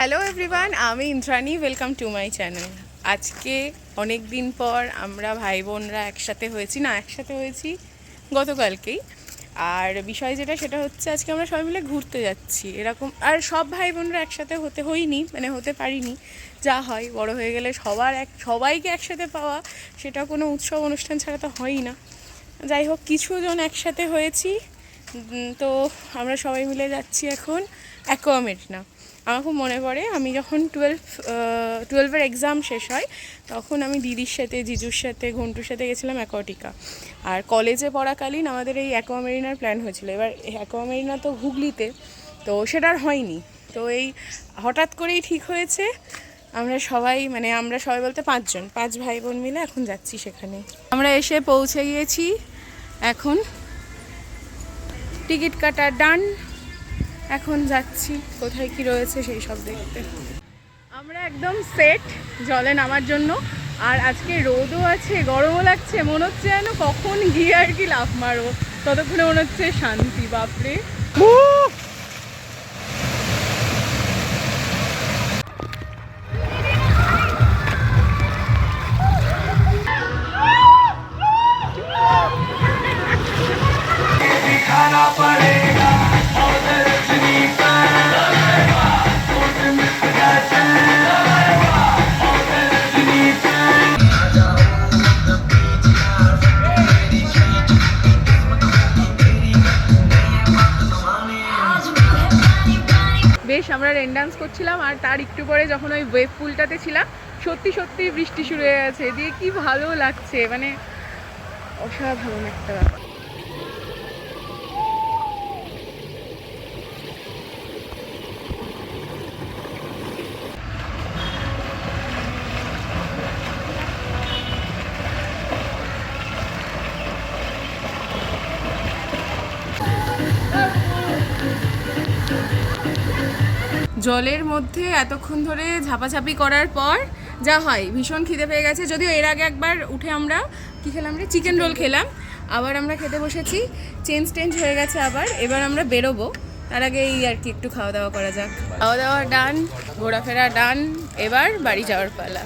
Hello everyone, আমি Indrani. Welcome to my channel. আজকে অনেক দিন পর আমরা ভাই বোনরা একসাথে হয়েছি গতকালকেই। আর বিষয় সেটা হচ্ছে আজকে আমরা সবাই মিলে ঘুরতে যাচ্ছি এরকম। আর সব ভাই বোনরা একসাথে হতে পারিনি। যা হয় বড় হয়ে গেলে সবাইকে একসাথে পাওয়া, সেটা কোনো উৎসব অনুষ্ঠান ছাড়া তো হয়ই না। যাই হোক, কিছুজন একসাথে হয়েছি। তো আমরা সবাই মিলে যাচ্ছি এখন অ্যাকোয়া মেরিনা। আমার খুব মনে পড়ে, আমি যখন টুয়েলভের এক্সাম শেষ হয় তখন আমি দিদির সাথে, জিজুর সাথে, ঘন্টুর সাথে গেছিলাম অ্যাকোয়াটিকা। আর কলেজে পড়াকালীন আমাদের এই অ্যাকোয়া মেরিনার প্ল্যান হয়েছিল। এবার অ্যাকোয়া মেরিনা তো হুগলিতে, তো সেটা আর হয়নি। তো এই হঠাৎ করেই ঠিক হয়েছে। আমরা সবাই বলতে পাঁচ ভাই বোন মিলে এখন যাচ্ছি সেখানে। আমরা এসে পৌঁছে গিয়েছি। এখন টিকিট কাটা ডান। এখন যাচ্ছি কোথায় কি রয়েছে সেই সব দেখতে। আমরা একদম সেট জলে নামার জন্য। আর আজকে রোদও আছে, গরমও লাগছে। মনে হচ্ছে যেন কখন গিয়ে আর কি লাফ মারবো, ততক্ষণে মনে হচ্ছে শান্তি। বাপরে, বেশ আমরা রেন ডান্স করছিলাম। আর তার একটু পরে যখন ওই ওয়েভ পুলটাতে ছিলাম, সত্যি সত্যি বৃষ্টি শুরু হয়ে গেছে। দিয়ে কি ভালো লাগছে, অসাধারণ একটা ব্যাপার। জলের মধ্যে এতক্ষণ ধরে ঝাপাঝাপি করার পর যা হয়, ভীষণ খিদে পেয়ে গেছে। যদিও এর আগে একবার উঠে আমরা কি খেলাম রে, চিকেন রোল খেলাম। আবার আমরা খেতে বসেছি, চেঞ্জ হয়ে গেছে আবার। এবার আমরা বেরোবো, তার আগে এই আর কি একটু খাওয়া দাওয়া করা যাক। খাওয়া দাওয়া ডান, ঘোরাফেরা ডান, এবার বাড়ি যাওয়ার পালা।